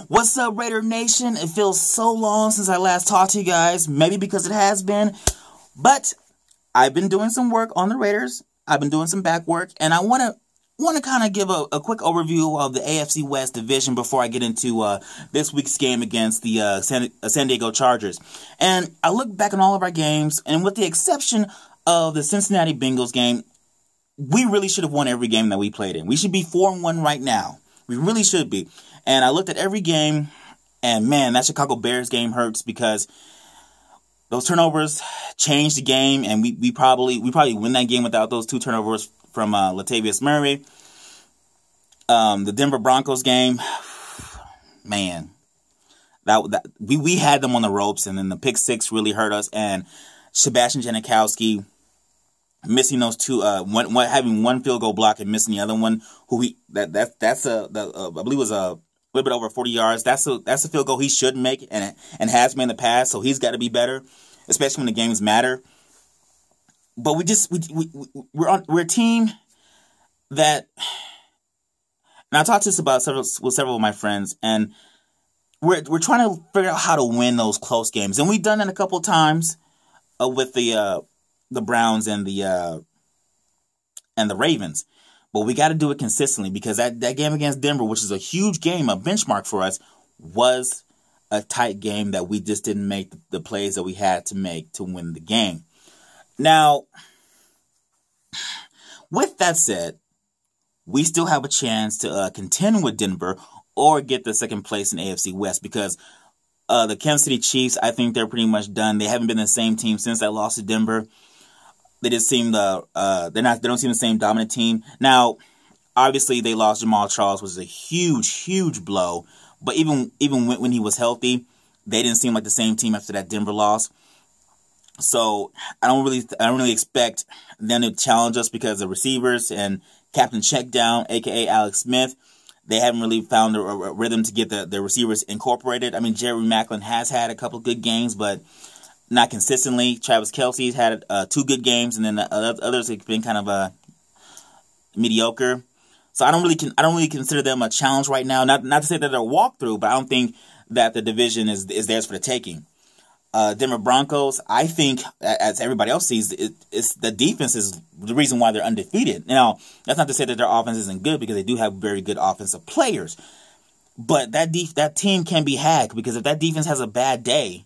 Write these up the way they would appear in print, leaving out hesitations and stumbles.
What's up, Raider Nation? It feels so long since I last talked to you guys. Maybe because it has been. But I've been doing some work on the Raiders. I've been doing some back work. And I want to kind of give a quick overview of the AFC West division before I get into this week's game against the San Diego Chargers. And I look back on all of our games, and with the exception of the Cincinnati Bengals game, we really should have won every game that we played in. We should be 4-1 right now. We really should be. And I looked at every game, and man, that Chicago Bears game hurts because those turnovers changed the game, and we probably win that game without those 2 turnovers from Latavius Murray. The Denver Broncos game, man, we had them on the ropes, and then the pick 6 really hurt us. And Sebastian Janikowski missing those 2, having one field goal block and missing the other one. I believe was a little bit over 40 yards. That's a field goal he should make and has made in the past. So he's got to be better, especially when the games matter. But we're a team that, and I talked to this about with several of my friends, and we're trying to figure out how to win those close games, and we've done it a couple times with the Browns and the Ravens. But we got to do it consistently, because that game against Denver, which is a huge game, a benchmark for us, was a tight game that we just didn't make the plays that we had to make to win the game. Now, with that said, we still have a chance to contend with Denver or get the second place in AFC West, because the Kansas City Chiefs, I think they're pretty much done. They haven't been the same team since that loss to Denver. They just seem they don't seem the same dominant team. Now, obviously they lost Jamal Charles, which is a huge blow. But even when he was healthy, they didn't seem like the same team after that Denver loss. So I don't really expect them to challenge us, because the receivers and Captain Checkdown, aka Alex Smith, they haven't really found a rhythm to get the receivers incorporated. I mean, Jerry Maclin has had a couple of good games, but not consistently. Travis Kelce's had 2 good games, and then the others have been kind of mediocre. So I don't really consider them a challenge right now. Not to say that they're a walkthrough, but I don't think that the division is theirs for the taking. Denver Broncos, I think, as everybody else sees, it's the defense is the reason why they're undefeated. Now, that's not to say that their offense isn't good, because they do have very good offensive players. But that team can be hacked, because if that defense has a bad day,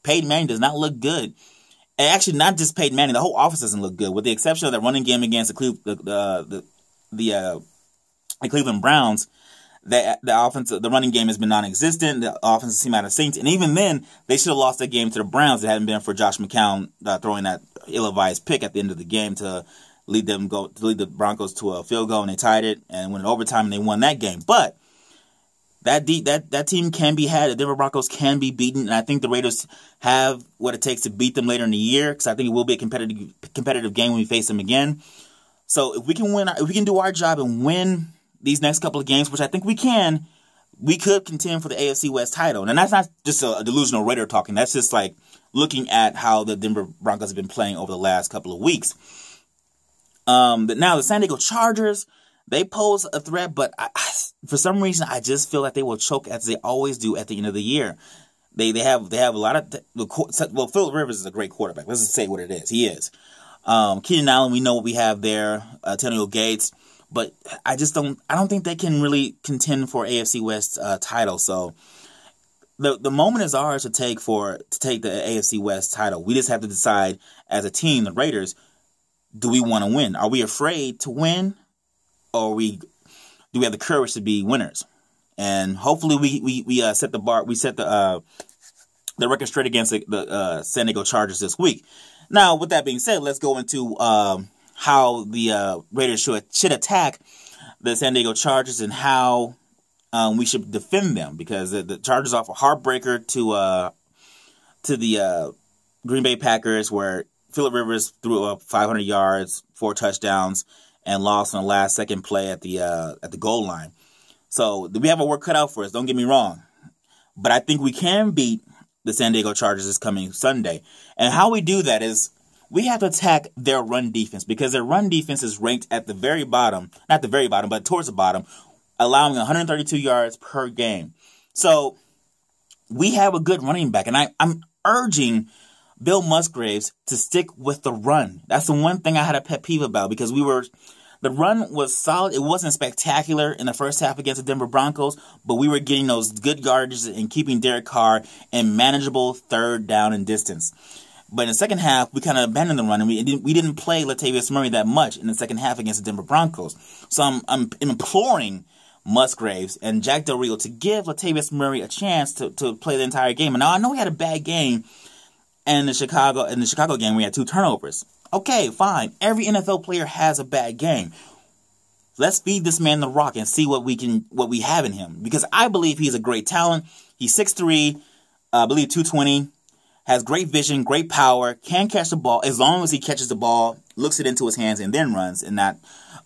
Peyton Manning does not look good. And actually, not just Peyton Manning, the whole offense doesn't look good, with the exception of that running game against the Cleveland Browns. The running game has been non-existent. The offense seemed out of sync, and even then, they should have lost that game to the Browns. If it hadn't been for Josh McCown throwing that ill-advised pick at the end of the game to lead the Broncos to a field goal, and they tied it and went in overtime, and they won that game. But that team can be had. The Denver Broncos can be beaten, and I think the Raiders have what it takes to beat them later in the year, because I think it will be a competitive game when we face them again. So if we can do our job and win these next couple of games, which I think we could contend for the AFC West title. And that's not just a delusional Raider talking. That's just like looking at how the Denver Broncos have been playing over the last couple of weeks. Now the San Diego Chargers, they pose a threat, but for some reason I just feel like they will choke, as they always do at the end of the year. They have a lot of Phillip Rivers is a great quarterback. Let's just say what it is. He is. Keenan Allen, we know what we have there. Antonio Gates. But I don't think they can really contend for AFC West title. So the moment is ours to take the AFC West title. We just have to decide as a team, the Raiders, do we want to win? Are we afraid to win, or do we have the courage to be winners? And hopefully we set the bar. We set the record straight against the San Diego Chargers this week. Now, with that being said, let's go into how the Raiders should attack the San Diego Chargers, and how we should defend them, because the Chargers offer a heartbreaker to the Green Bay Packers, where Phillip Rivers threw up 500 yards, 4 touchdowns, and lost on the last second play at the goal line. So we have a work cut out for us. Don't get me wrong, but I think we can beat the San Diego Chargers this coming Sunday. And how we do that is we have to attack their run defense, because their run defense is ranked at the very bottom, not the very bottom, but towards the bottom, allowing 132 yards per game. So we have a good running back, and I'm urging Bill Musgraves to stick with the run. That's the one thing I had a pet peeve about, because the run was solid. It wasn't spectacular in the first half against the Denver Broncos, but we were getting those good yardages and keeping Derek Carr in manageable third down and distance. But in the second half, we kind of abandoned the run, and we didn't play Latavius Murray that much in the second half against the Denver Broncos. So I'm imploring Musgraves and Jack Del Rio to give Latavius Murray a chance to play the entire game. And now I know we had a bad game in the Chicago game. We had 2 turnovers. Okay, fine. Every NFL player has a bad game. Let's feed this man the rock and see what we have in him, because I believe he's a great talent. He's 6'3", I believe 220, has great vision, great power, can catch the ball as long as he catches the ball, looks it into his hands, and then runs, and not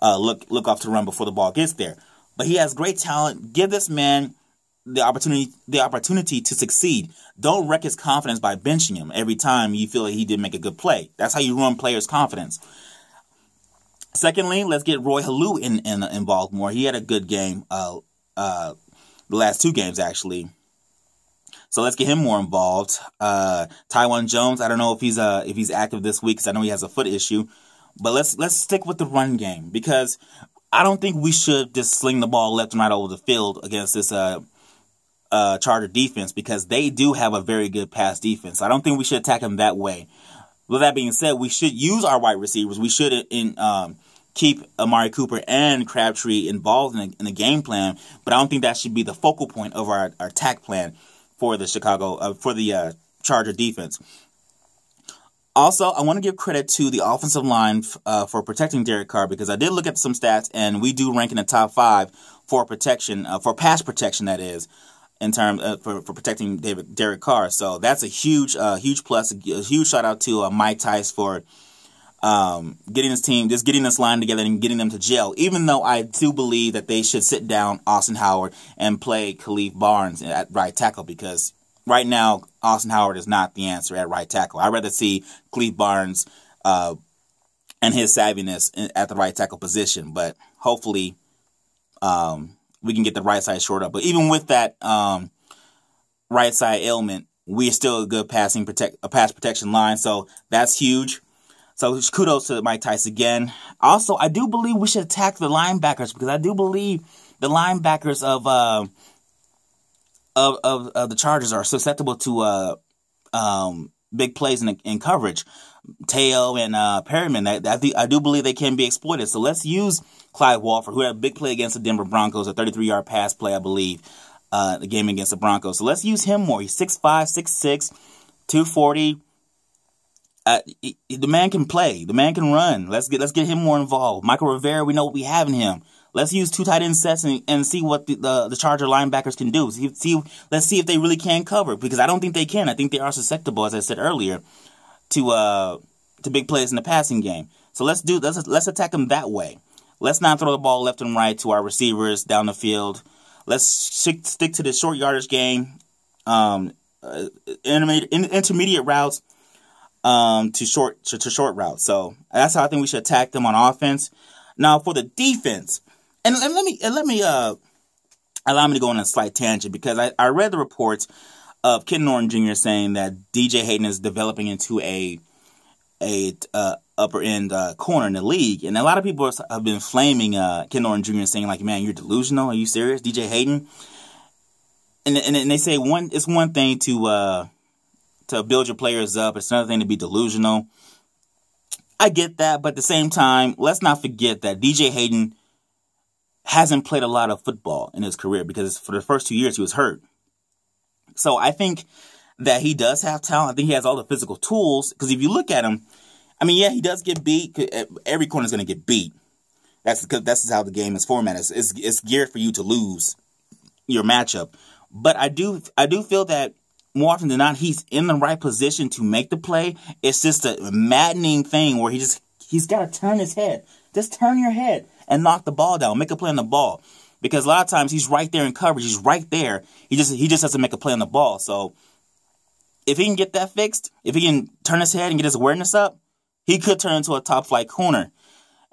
look off to run before the ball gets there. But he has great talent. Give this man the opportunity to succeed. Don't wreck his confidence by benching him every time you feel like he didn't make a good play. That's how you ruin players' confidence. Secondly, let's get Roy Halou involved more. He had a good game the last 2 games, actually. So let's get him more involved. Tywan Jones, I don't know if he's active this week, because I know he has a foot issue. But let's stick with the run game, because I don't think we should just sling the ball left and right over the field against this Charger defense, because they do have a very good pass defense. So I don't think we should attack them that way. With that being said, we should use our wide receivers. We should keep Amari Cooper and Crabtree involved in the game plan, but I don't think that should be the focal point of our attack plan for the Charger defense. Also, I want to give credit to the offensive line for protecting Derek Carr, because I did look at some stats, and we do rank in the top 5 for protection, for pass protection, that is, in terms for protecting Derek Carr. So that's a huge plus. A huge shout out to Mike Tice for getting this line together and getting them to gel. Even though I do believe that they should sit down Austin Howard and play Khalif Barnes at right tackle, because right now Austin Howard is not the answer at right tackle. I'd rather see Khalif Barnes and his savviness at the right tackle position. But hopefully we can get the right side short up. But even with that right side ailment, we're still a good pass protection line. So that's huge. So kudos to Mike Tice again. Also, I do believe we should attack the linebackers, because I do believe the linebackers of the Chargers are susceptible to big plays in coverage. Teo and Perryman, I do believe they can be exploited. So let's use Clyde Walford, who had a big play against the Denver Broncos, a 33-yard pass play, I believe, the game against the Broncos. So let's use him more. He's 6'5", 6'6", 240. The man can play. The man can run. Let's get him more involved. Michael Rivera, we know what we have in him. Let's use 2 tight end sets and see what the Charger linebackers can do. Let's see if they really can cover, because I don't think they can. I think they are susceptible, as I said earlier, to big plays in the passing game. So let's attack them that way. Let's not throw the ball left and right to our receivers down the field. Let's stick to the short yardage game, intermediate routes to short routes. So that's how I think we should attack them on offense. Now for the defense. And let me allow me to go on a slight tangent, because I read the reports of Ken Norton Jr. saying that DJ Hayden is developing into a upper end corner in the league, and a lot of people have been flaming Ken Norton Jr. saying, like, man, you're delusional. Are you serious, DJ Hayden? And they say it's one thing to build your players up. It's another thing to be delusional. I get that, but at the same time, let's not forget that DJ Hayden hasn't played a lot of football in his career, because for the first 2 years he was hurt. So I think that he does have talent. I think he has all the physical tools, because if you look at him, I mean, yeah, he does get beat. Every corner is going to get beat. That's how the game is formatted. It's geared for you to lose your matchup. But I do feel that more often than not, he's in the right position to make the play. It's just a maddening thing where he's got to turn his head. Just turn your head and knock the ball down. Make a play on the ball. Because a lot of times he's right there in coverage. He's right there. He just has to make a play on the ball. So if he can get that fixed, if he can turn his head and get his awareness up, he could turn into a top flight corner.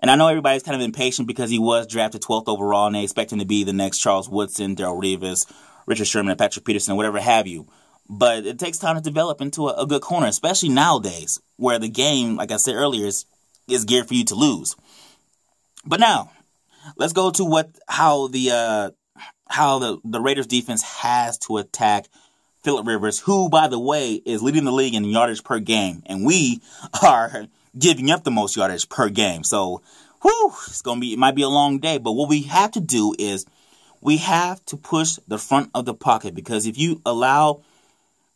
And I know everybody's kind of impatient because he was drafted 12th overall, and they expect him to be the next Charles Woodson, Darrelle Revis, Richard Sherman, and Patrick Peterson, whatever have you. But it takes time to develop into a good corner, especially nowadays, where the game, like I said earlier, is geared for you to lose. But now, let's go to how the Raiders defense has to attack Phillip Rivers, who, by the way, is leading the league in yardage per game, and we are giving up the most yardage per game. So, it might be a long day, but what we have to do is we have to push the front of the pocket, because if you allow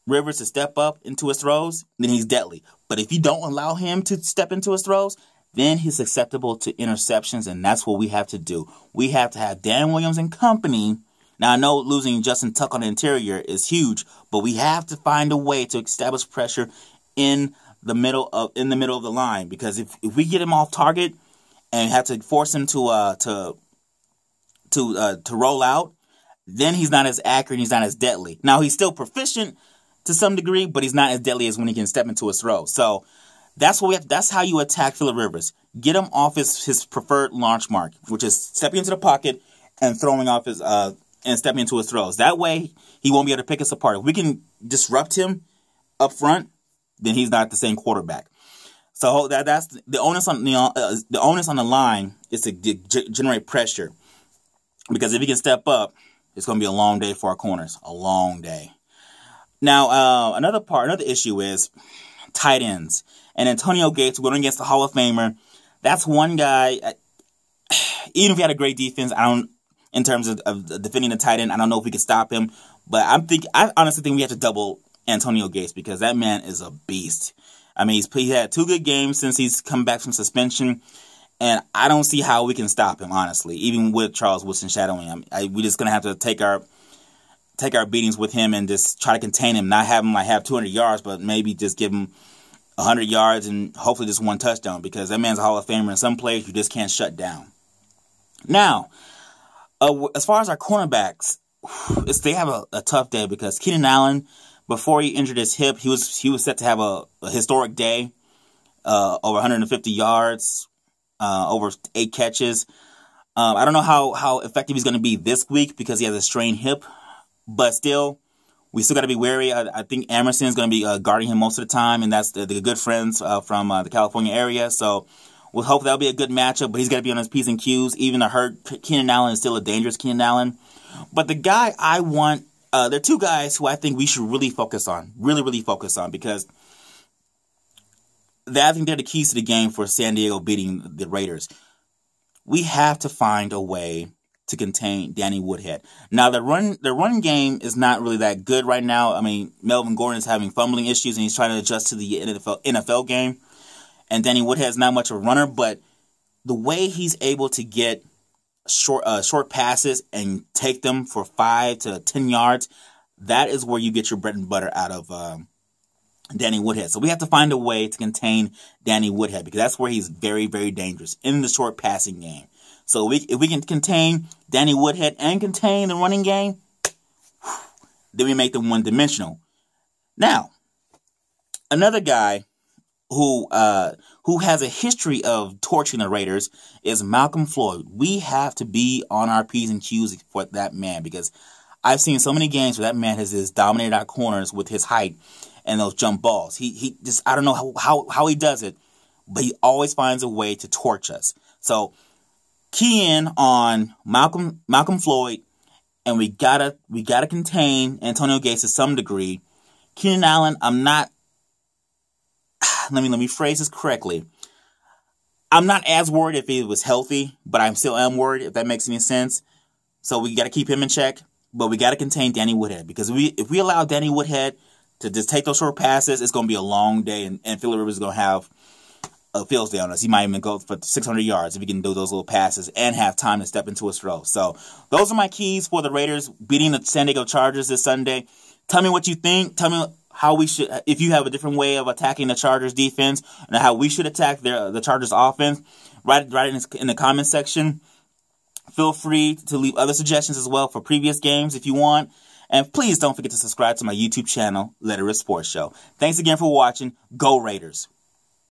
Rivers to step up into his throws, then he's deadly. But if you don't allow him to step into his throws, then he's susceptible to interceptions, and that's what we have to do. We have to have Dan Williams and company. Now, I know losing Justin Tuck on the interior is huge, but we have to find a way to establish pressure in the middle of the line, because if we get him off target and have to force him to roll out, then he's not as accurate, he's not as deadly. Now, he's still proficient to some degree, but he's not as deadly as when he can step into his throw. So that's how you attack Phillip Rivers. Get him off his preferred launch mark, which is stepping into the pocket and throwing off and stepping into his throws. That way, he won't be able to pick us apart. If we can disrupt him up front, then he's not the same quarterback. So that's the onus on the line is to generate pressure, because if he can step up, it's going to be a long day for our corners. A long day. Now, another issue is tight ends. And Antonio Gates going against the Hall of Famer. That's one guy. Even if he had a great defense, in terms of defending the tight end, I don't know if we can stop him. But I honestly think we have to double Antonio Gates, because that man is a beast. I mean, he had 2 good games since he's come back from suspension, and I don't see how we can stop him, honestly, even with Charles Woodson shadowing him. We're just going to have to take our beatings with him and just try to contain him, not have him have 200 yards, but maybe just give him 100 yards and hopefully just 1 touchdown, because that man's a Hall of Famer, and some players you just can't shut down. Now, as far as our cornerbacks, they have a tough day, because Keenan Allen, before he injured his hip, he was set to have a historic day, over 150 yards, over 8 catches. I don't know how effective he's going to be this week, because he has a strained hip, but still, we still got to be wary. I think Emerson is going to be guarding him most of the time, and that's the good friends from the California area. So we'll hope that'll be a good matchup, but he's got to be on his P's and Q's. Even the hurt Keenan Allen is still a dangerous Keenan Allen. But the guy I want, there are 2 guys who I think we should really focus on, really focus on, because I think they're the keys to the game for San Diego beating the Raiders. We have to find a way to contain Danny Woodhead. Now, the run game is not really that good right now. I mean, Melvin Gordon is having fumbling issues, and he's trying to adjust to the NFL game. And Danny Woodhead's not much of a runner, but the way he's able to get short passes and take them for 5 to 10 yards, that is where you get your bread and butter out of Danny Woodhead. So we have to find a way to contain Danny Woodhead, because that's where he's very, very dangerous in the short passing game. So if we can contain Danny Woodhead and contain the running game, then we make them one-dimensional. Now, another guy who has a history of torching the Raiders is Malcolm Floyd. We have to be on our P's and Q's for that man, because I've seen so many games where that man has just dominated our corners with his height and those jump balls. He just, I don't know how he does it, but he always finds a way to torch us. So key in on Malcolm Floyd, and we gotta contain Antonio Gates to some degree. Keenan Allen, I'm not. Let me phrase this correctly. I'm not as worried if he was healthy, but I still am worried, if that makes any sense. So we got to keep him in check, but we got to contain Danny Woodhead, because if we allow Danny Woodhead to just take those short passes, it's going to be a long day, and Phillip Rivers is going to have a field day on us. He might even go for 600 yards if he can do those little passes and have time to step into his throw. So those are my keys for the Raiders beating the San Diego Chargers this Sunday. Tell me what you think. Tell me how we should, if you have a different way of attacking the Chargers defense and how we should attack the Chargers offense. Write in the comment section. Feel free to leave other suggestions as well for previous games if you want. And please don't forget to subscribe to my YouTube channel, Let It Rip Sports Show. Thanks again for watching. Go Raiders.